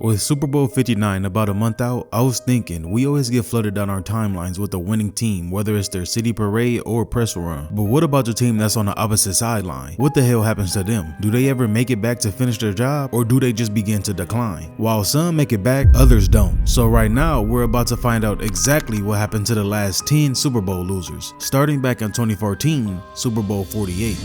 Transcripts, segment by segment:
With Super Bowl 59 about a month out, I was thinking we always get flooded down our timelines with a winning team, whether it's their city parade or press run. But what about the team that's on the opposite sideline? What the hell happens to them? Do they ever make it back to finish their job, or do they just begin to decline? While some make it back, others don't. So right now, we're about to find out exactly what happened to the last 10 Super Bowl losers, starting back in 2014, Super Bowl 48.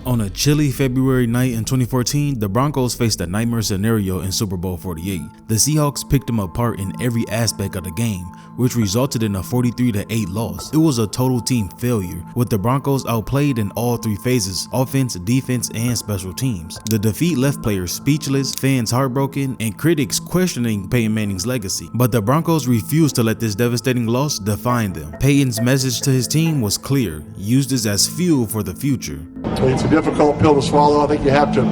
On a chilly February night in 2014, the Broncos faced a nightmare scenario in Super Bowl 48. The Seahawks picked them apart in every aspect of the game, which resulted in a 43-8 loss. It was a total team failure, with the Broncos outplayed in all three phases: offense, defense, and special teams. The defeat left players speechless, fans heartbroken, and critics questioning Peyton Manning's legacy. But the Broncos refused to let this devastating loss define them. Peyton's message to his team was clear: use this as fuel for the future. It's a difficult pill to swallow. I think you have to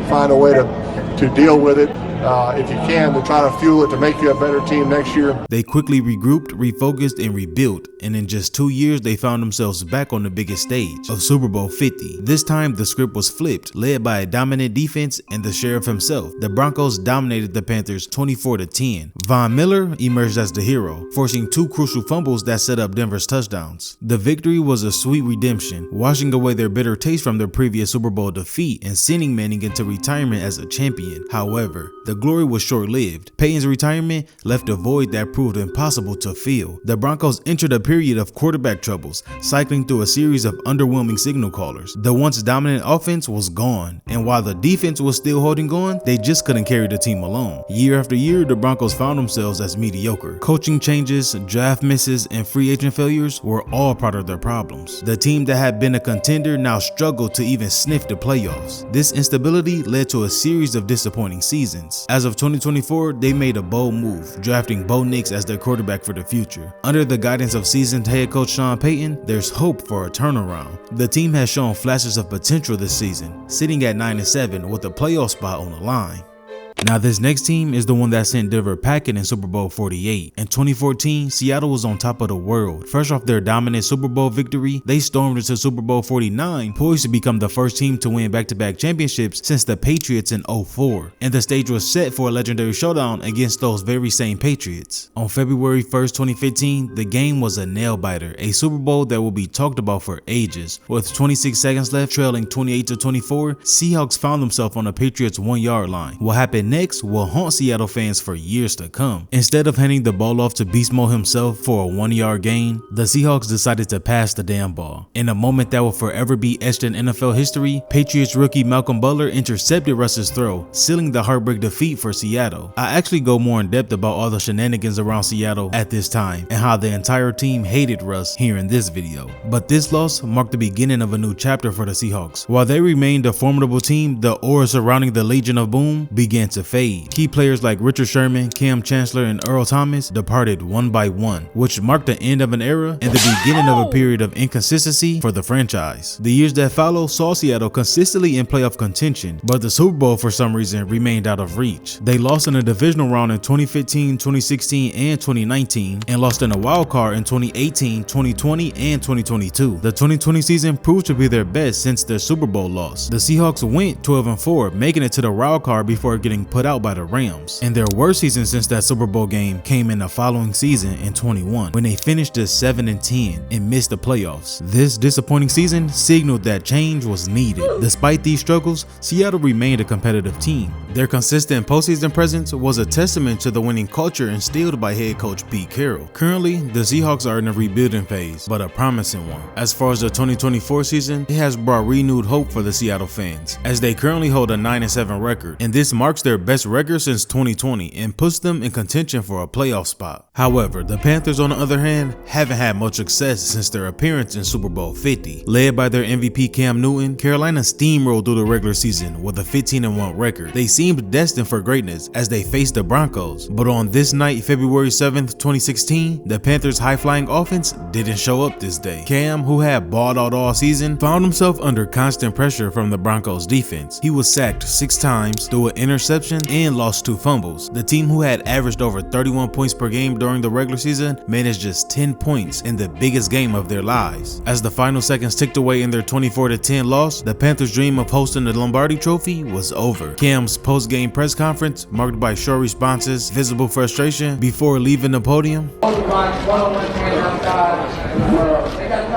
find a way to deal with it. If you can, to try to fuel it to make you a better team next year. They quickly regrouped, refocused, and rebuilt, and in just 2 years they found themselves back on the biggest stage of Super Bowl 50. This time the script was flipped, led by a dominant defense and the sheriff himself. The Broncos dominated the Panthers 24-10. Von Miller emerged as the hero, forcing 2 crucial fumbles that set up Denver's touchdowns. The victory was a sweet redemption, washing away their bitter taste from their previous Super Bowl defeat and sending Manning into retirement as a champion. However, the glory was short-lived. Peyton's retirement left a void that proved impossible to fill. The Broncos entered a period of quarterback troubles, cycling through a series of underwhelming signal callers. The once dominant offense was gone, and while the defense was still holding on, they just couldn't carry the team alone. Year after year, the Broncos found themselves as mediocre. Coaching changes, draft misses, and free agent failures were all part of their problems. The team that had been a contender now struggled to even sniff the playoffs. This instability led to a series of disappointing seasons. As of 2024, they made a bold move, drafting Bo Nix as their quarterback for the future. Under the guidance of seasoned head coach Sean Payton, there's hope for a turnaround. The team has shown flashes of potential this season, sitting at 9-7 with a playoff spot on the line. Now this next team is the one that sent Denver packing in Super Bowl 48. In 2014, Seattle was on top of the world. Fresh off their dominant Super Bowl victory, they stormed into Super Bowl 49, poised to become the first team to win back-to-back championships since the Patriots in 2004. And the stage was set for a legendary showdown against those very same Patriots. On February 1st, 2015, the game was a nail-biter, a Super Bowl that will be talked about for ages. With 26 seconds left, trailing 28-24, Seahawks found themselves on the Patriots' 1-yard line. What happened next will haunt Seattle fans for years to come. Instead of handing the ball off to Beast Mode himself for a 1-yard gain, the Seahawks decided to pass the damn ball. In a moment that will forever be etched in NFL history, Patriots rookie Malcolm Butler intercepted Russ's throw, sealing the heartbreak defeat for Seattle. I actually go more in depth about all the shenanigans around Seattle at this time and how the entire team hated Russ here in this video. But this loss marked the beginning of a new chapter for the Seahawks. While they remained a formidable team, the aura surrounding the Legion of Boom began to fade. Key players like Richard Sherman, Cam Chancellor, and Earl Thomas departed one by one, which marked the end of an era and the beginning of a period of inconsistency for the franchise. The years that followed saw Seattle consistently in playoff contention, but the Super Bowl for some reason remained out of reach. They lost in the divisional round in 2015, 2016, and 2019, and lost in a wild card in 2018, 2020, and 2022. The 2020 season proved to be their best since their Super Bowl loss. The Seahawks went 12-4, making it to the wild card before getting put out by the Rams. And their worst season since that Super Bowl game came in the following season in 21, when they finished as 7-10 and missed the playoffs. This disappointing season signaled that change was needed. Despite these struggles, Seattle remained a competitive team. Their consistent postseason presence was a testament to the winning culture instilled by head coach Pete Carroll. Currently, the Seahawks are in a rebuilding phase, but a promising one. As far as the 2024 season, it has brought renewed hope for the Seattle fans, as they currently hold a 9-7 record, and this marks their best record since 2020 and puts them in contention for a playoff spot. However, the Panthers, on the other hand, haven't had much success since their appearance in Super Bowl 50. Led by their MVP Cam Newton, Carolina steamrolled through the regular season with a 15-1 record. They seemed destined for greatness as they faced the Broncos, but on this night, February 7th, 2016, the Panthers' high-flying offense didn't show up this day. Cam, who had balled out all season, found himself under constant pressure from the Broncos defense. He was sacked 6 times, threw an interception interceptions and lost 2 fumbles. The team, who had averaged over 31 points per game during the regular season, managed just 10 points in the biggest game of their lives. As the final seconds ticked away in their 24-10 loss, the Panthers' dream of hosting the Lombardi Trophy was over. Cam's post-game press conference, marked by short responses, visible frustration before leaving the podium.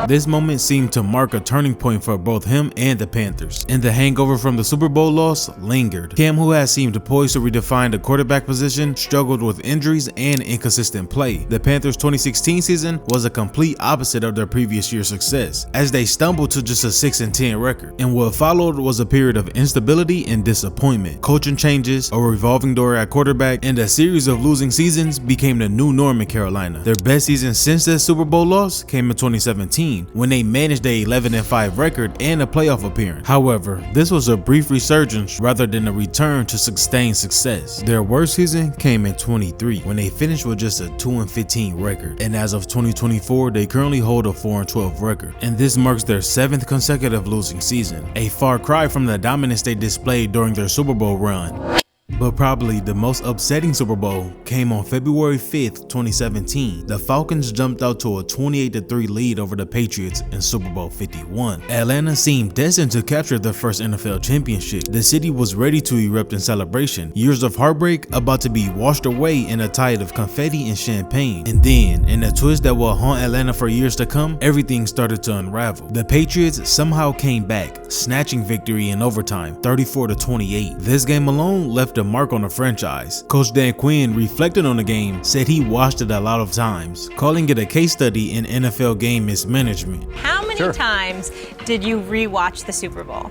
This moment seemed to mark a turning point for both him and the Panthers, and the hangover from the Super Bowl loss lingered. Cam, who had seemed poised to redefine the quarterback position, struggled with injuries and inconsistent play. The Panthers' 2016 season was a complete opposite of their previous year's success, as they stumbled to just a 6-10 record, and what followed was a period of instability and disappointment. Coaching changes, a revolving door at quarterback, and a series of losing seasons became the new norm in Carolina. Their best season since that Super Bowl loss came in 2017, when they managed a 11-5 record and a playoff appearance. However, this was a brief resurgence rather than a return to sustained success. Their worst season came in 23, when they finished with just a 2-15 record, and as of 2024, they currently hold a 4-12 record, and this marks their 7th consecutive losing season, a far cry from the dominance they displayed during their Super Bowl run. But probably the most upsetting Super Bowl came on February 5th, 2017. The Falcons jumped out to a 28-3 lead over the Patriots in Super Bowl 51. Atlanta seemed destined to capture their first NFL championship. The city was ready to erupt in celebration, years of heartbreak about to be washed away in a tide of confetti and champagne. And then, in a twist that will haunt Atlanta for years to come, everything started to unravel. The Patriots somehow came back, snatching victory in overtime, 34-28. This game alone left a mark on the franchise. Coach Dan Quinn, reflecting on the game, said he watched it a lot of times, calling it a case study in NFL game mismanagement. How many times did you rewatch the Super Bowl?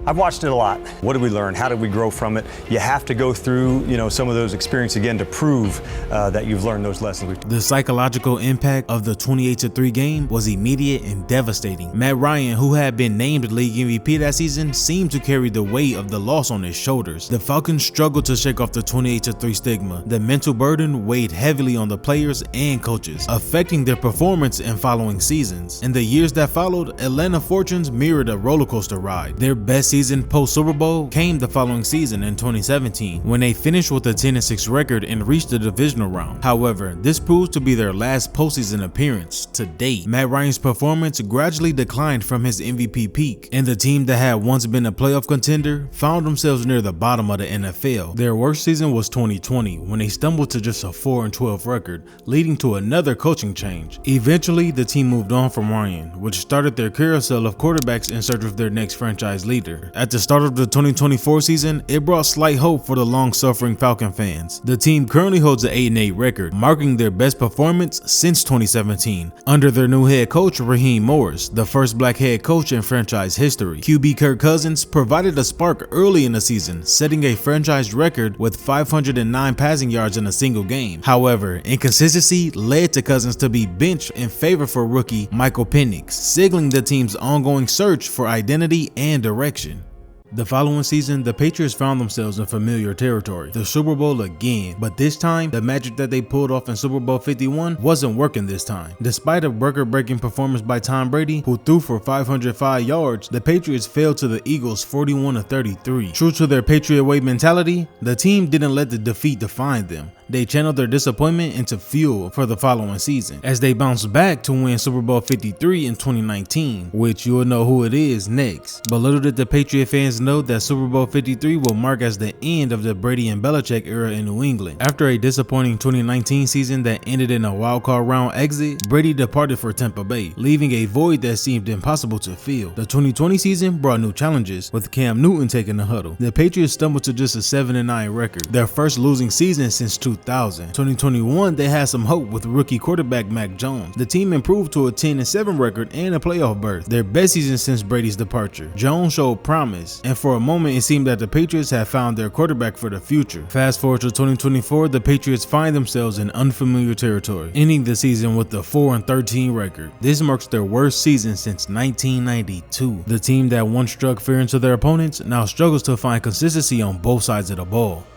I've watched it a lot. What did we learn? How did we grow from it? You have to go through, some of those experiences again to prove that you've learned those lessons. The psychological impact of the 28-3 game was immediate and devastating. Matt Ryan, who had been named league MVP that season, seemed to carry the weight of the loss on his shoulders. The Falcons struggled to shake off the 28-3 stigma. The mental burden weighed heavily on the players and coaches, affecting their performance in following seasons. In the years that followed, Atlanta fortunes mirrored a roller coaster ride. Their best season post Super Bowl came the following season in 2017, when they finished with a 10-6 record and reached the divisional round. However, this proved to be their last postseason appearance to date. Matt Ryan's performance gradually declined from his MVP peak, and the team that had once been a playoff contender found themselves near the bottom of the NFL. Their worst season was 2020, when they stumbled to just a 4-12 record, leading to another coaching change. Eventually, the team moved on from Ryan, which started their carousel of quarterbacks in search of their next franchise leader. At the start of the 2024 season, it brought slight hope for the long-suffering Falcon fans. The team currently holds an 8-8 record, marking their best performance since 2017, under their new head coach Raheem Morris, the first black head coach in franchise history. QB Kirk Cousins provided a spark early in the season, setting a franchise record with 509 passing yards in a single game. However, inconsistency led to Cousins to be benched in favor for rookie Michael Penix, signaling the team's ongoing search for identity and direction. The following season, the Patriots found themselves in familiar territory, the Super Bowl again, but this time, the magic that they pulled off in Super Bowl 51 wasn't working this time. Despite a record-breaking performance by Tom Brady, who threw for 505 yards, the Patriots fell to the Eagles 41-33. True to their Patriot way mentality, the team didn't let the defeat define them. They channeled their disappointment into fuel for the following season, as they bounced back to win Super Bowl 53 in 2019, which you'll know who it is next. But little did the Patriot fans know that Super Bowl 53 will mark as the end of the Brady and Belichick era in New England. After a disappointing 2019 season that ended in a wildcard round exit, Brady departed for Tampa Bay, leaving a void that seemed impossible to fill. The 2020 season brought new challenges, with Cam Newton taking the huddle. The Patriots stumbled to just a 7-9 record, their first losing season since 2000. 2021, they had some hope with rookie quarterback Mac Jones. The team improved to a 10-7 record and a playoff berth, their best season since Brady's departure. Jones showed promise, and for a moment it seemed that the Patriots had found their quarterback for the future. Fast forward to 2024, the Patriots find themselves in unfamiliar territory, ending the season with a 4-13 record. This marks their worst season since 1992. The team that once struck fear into their opponents now struggles to find consistency on both sides of the ball.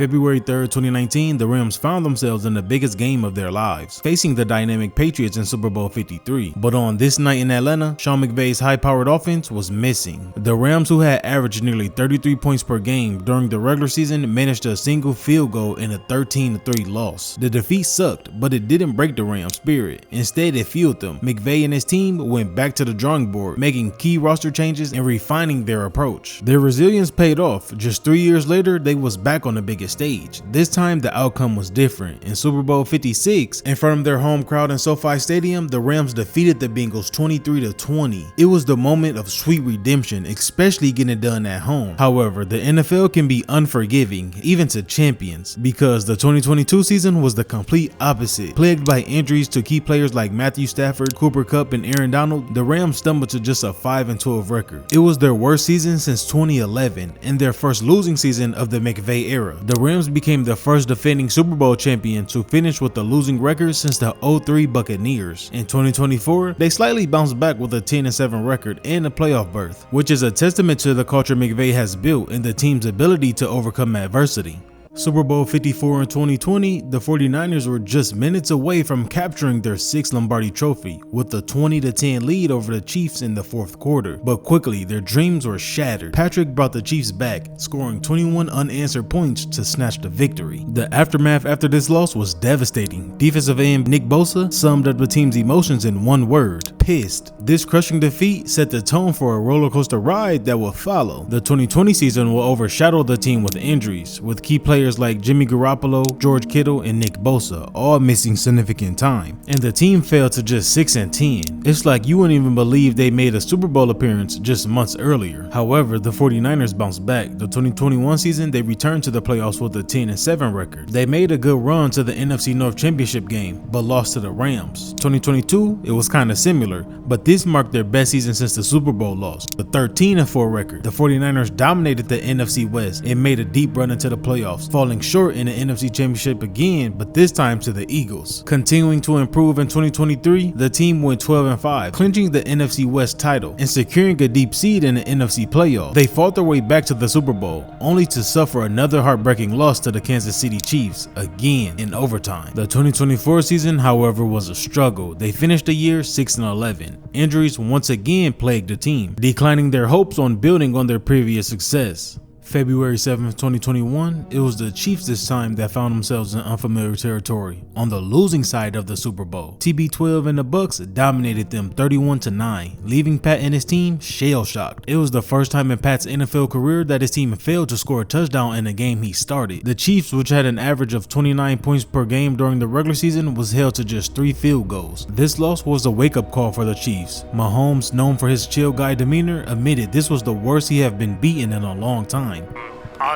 February 3rd, 2019, the Rams found themselves in the biggest game of their lives, facing the dynamic Patriots in Super Bowl 53. But on this night in Atlanta, Sean McVay's high-powered offense was missing. The Rams, who had averaged nearly 33 points per game during the regular season, managed a single field goal in a 13-3 loss. The defeat sucked, but it didn't break the Rams' spirit. Instead, it fueled them. McVay and his team went back to the drawing board, making key roster changes and refining their approach. Their resilience paid off. Just 3 years later, they was back on the biggest stage. This time, the outcome was different. In Super Bowl 56, in front of their home crowd in SoFi Stadium, the Rams defeated the Bengals 23-20. It was the moment of sweet redemption, especially getting it done at home. However, the NFL can be unforgiving, even to champions, because the 2022 season was the complete opposite. Plagued by injuries to key players like Matthew Stafford, Cooper Kupp, and Aaron Donald, the Rams stumbled to just a 5-12 record. It was their worst season since 2011 and their first losing season of the McVay era. The Rams became the first defending Super Bowl champion to finish with a losing record since the 03 Buccaneers. In 2024, they slightly bounced back with a 10-7 record and a playoff berth, which is a testament to the culture McVay has built and the team's ability to overcome adversity. Super Bowl 54 in 2020, the 49ers were just minutes away from capturing their 6th Lombardi trophy with a 20-10 lead over the Chiefs in the fourth quarter. But quickly, their dreams were shattered. Patrick brought the Chiefs back, scoring 21 unanswered points to snatch the victory. The aftermath after this loss was devastating. Defensive end Nick Bosa summed up the team's emotions in one word: pissed. This crushing defeat set the tone for a roller coaster ride that will follow. The 2020 season will overshadow the team with injuries, with key players like Jimmy Garoppolo, George Kittle, and Nick Bosa all missing significant time, and the team fell to just 6-10. It's like you wouldn't even believe they made a Super Bowl appearance just months earlier. However, the 49ers bounced back. The 2021 season, they returned to the playoffs with a 10-7 record. They made a good run to the NFC North Championship game, but lost to the Rams. 2022, it was kind of similar, but this marked their best season since the Super Bowl loss, the 13-4 record. The 49ers dominated the NFC West and made a deep run into the playoffs, falling short in the NFC Championship again, but this time to the Eagles. Continuing to improve in 2023, the team went 12-5, clinching the NFC West title and securing a deep seed in the NFC playoff. They fought their way back to the Super Bowl, only to suffer another heartbreaking loss to the Kansas City Chiefs, again in overtime. The 2024 season, however, was a struggle. They finished the year 6-11. Injuries once again plagued the team, declining their hopes on building on their previous success. February 7th, 2021, it was the Chiefs this time that found themselves in unfamiliar territory on the losing side of the Super Bowl. TB12 and the Bucks dominated them 31-9, leaving Pat and his team shell-shocked. It was the first time in Pat's NFL career that his team failed to score a touchdown in a game he started. The Chiefs, which had an average of 29 points per game during the regular season, was held to just 3 field goals. This loss was a wake-up call for the Chiefs. Mahomes, known for his chill guy demeanor, admitted this was the worst he had been beaten in a long time.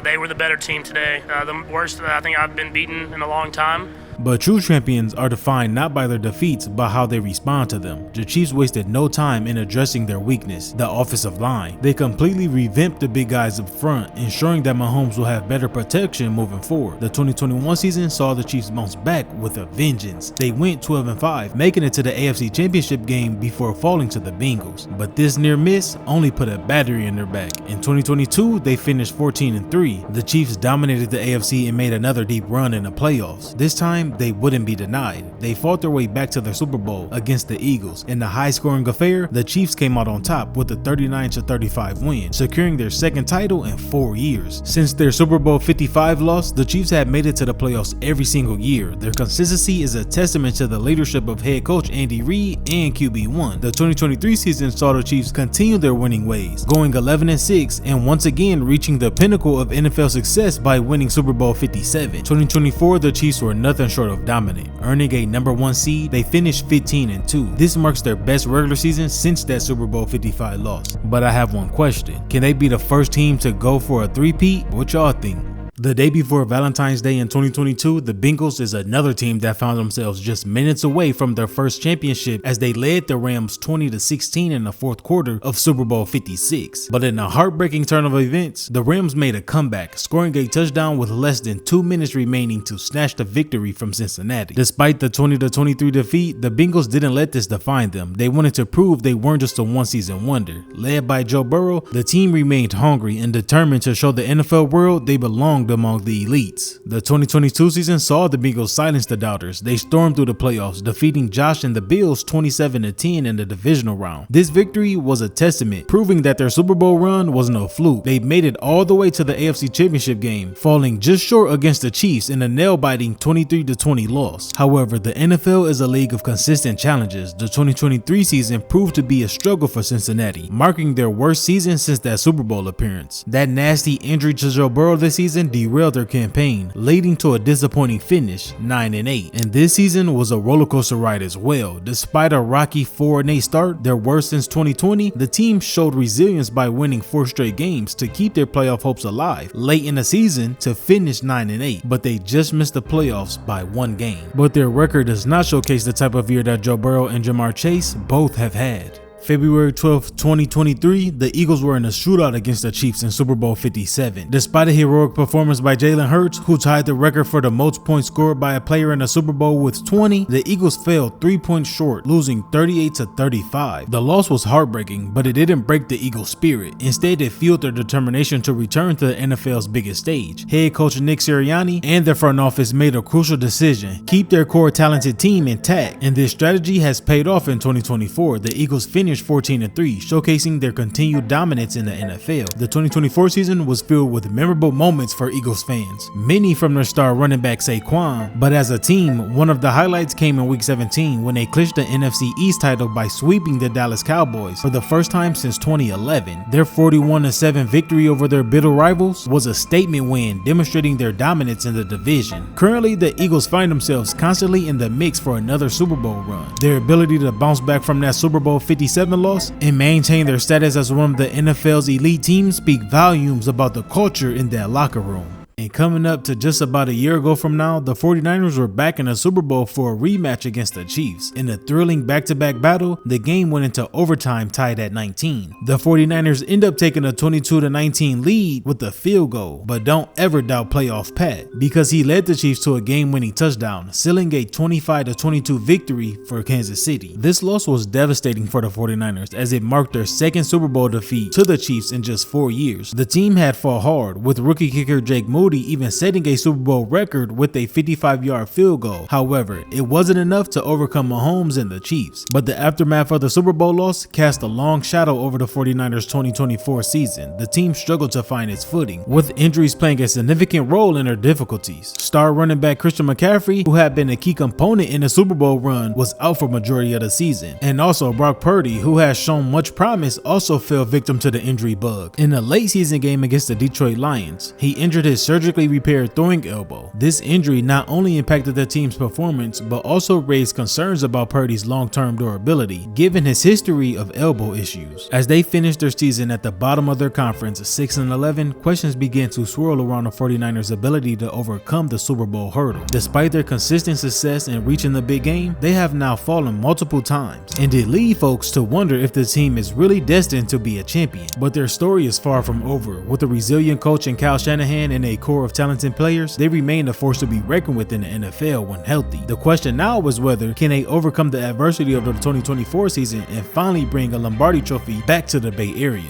They were the better team today. The worst I think I've been beaten in a long time. But true champions are defined not by their defeats, but how they respond to them. The Chiefs wasted no time in addressing their weakness, the offensive line. They completely revamped the big guys up front, ensuring that Mahomes will have better protection moving forward. The 2021 season saw the Chiefs bounce back with a vengeance. They went 12-5, making it to the AFC Championship game before falling to the Bengals. But this near miss only put a battery in their back. In 2022, they finished 14-3. The Chiefs dominated the AFC and made another deep run in the playoffs. This time, they wouldn't be denied. They fought their way back to their Super Bowl against the Eagles. In the high-scoring affair, the Chiefs came out on top with a 39-35 win, securing their second title in 4 years. Since their Super Bowl 55 loss, the Chiefs have made it to the playoffs every single year. Their consistency is a testament to the leadership of head coach Andy Reid and QB1. The 2023 season saw the Chiefs continue their winning ways, going 11-6 and once again reaching the pinnacle of NFL success by winning Super Bowl 57. 2024, the Chiefs were nothing short of dominant, earning a #1 seed. They finished 15-2. This marks their best regular season since that Super Bowl 55 loss. But I have one question: can they be the first team to go for a three-peat? What y'all think? The day before Valentine's Day in 2022, the Bengals is another team that found themselves just minutes away from their first championship as they led the Rams 20-16 in the fourth quarter of Super Bowl 56. But in a heartbreaking turn of events, the Rams made a comeback, scoring a touchdown with less than 2 minutes remaining to snatch the victory from Cincinnati. Despite the 20-23 defeat, the Bengals didn't let this define them. They wanted to prove they weren't just a one-season wonder. Led by Joe Burrow, the team remained hungry and determined to show the NFL world they belong belonged among the elites. The 2022 season saw the Bengals silence the doubters. They stormed through the playoffs, defeating Josh and the Bills 27-10 in the divisional round. This victory was a testament, proving that their Super Bowl run was no fluke. They made it all the way to the AFC Championship game, falling just short against the Chiefs in a nail-biting 23-20 loss. However, the NFL is a league of consistent challenges. The 2023 season proved to be a struggle for Cincinnati, marking their worst season since that Super Bowl appearance. That nasty injury to Joe Burrow this season derailed their campaign, leading to a disappointing finish, 9-8. And this season was a roller coaster ride as well. Despite a rocky 4-8 start, their worst since 2020, the team showed resilience by winning 4 straight games to keep their playoff hopes alive late in the season to finish 9-8, but they just missed the playoffs by 1 game. But their record does not showcase the type of year that Joe Burrow and Jamar Chase both have had. February 12, 2023, the Eagles were in a shootout against the Chiefs in Super Bowl 57. Despite a heroic performance by Jalen Hurts, who tied the record for the most points scored by a player in a Super Bowl with 20, the Eagles fell 3 points short, losing 38-35. The loss was heartbreaking, but it didn't break the Eagles' spirit. Instead, it fueled their determination to return to the NFL's biggest stage. Head coach Nick Sirianni and their front office made a crucial decision: keep their core talented team intact, and this strategy has paid off in 2024. The Eagles finished 14-3, showcasing their continued dominance in the NFL. The 2024 season was filled with memorable moments for Eagles fans, many from their star running back Saquon, but as a team, one of the highlights came in Week 17 when they clinched the NFC East title by sweeping the Dallas Cowboys for the first time since 2011. Their 41-7 victory over their bitter rivals was a statement win, demonstrating their dominance in the division. Currently, the Eagles find themselves constantly in the mix for another Super Bowl run. Their ability to bounce back from that Super Bowl 57 loss and maintain their status as one of the NFL's elite teams speak volumes about the culture in that locker room. And coming up to just about a year ago from now, the 49ers were back in the Super Bowl for a rematch against the Chiefs. In a thrilling back-to-back battle, the game went into overtime tied at 19. The 49ers end up taking a 22-19 lead with a field goal, but don't ever doubt playoff Pat, because he led the Chiefs to a game-winning touchdown, sealing a 25-22 victory for Kansas City. This loss was devastating for the 49ers as it marked their second Super Bowl defeat to the Chiefs in just 4 years. The team had fought hard, with rookie kicker Jake Moody even setting a Super Bowl record with a 55-yard field goal. However, it wasn't enough to overcome Mahomes and the Chiefs. But the aftermath of the Super Bowl loss cast a long shadow over the 49ers 2024 season. The team struggled to find its footing, with injuries playing a significant role in their difficulties. Star running back Christian McCaffrey, who had been a key component in the Super Bowl run, was out for majority of the season. And also Brock Purdy, who has shown much promise, also fell victim to the injury bug. In a late season game against the Detroit Lions, he injured his surgically repaired throwing elbow. This injury not only impacted the team's performance, but also raised concerns about Purdy's long-term durability, given his history of elbow issues. As they finished their season at the bottom of their conference, 6-11, questions began to swirl around the 49ers' ability to overcome the Super Bowl hurdle. Despite their consistent success in reaching the big game, they have now fallen multiple times, and it leads folks to wonder if the team is really destined to be a champion. But their story is far from over. With a resilient coach in Kyle Shanahan and a core of talented players, they remain a force to be reckoned with in the NFL when healthy. The question now is whether can they overcome the adversity of the 2024 season and finally bring a Lombardi trophy back to the Bay Area.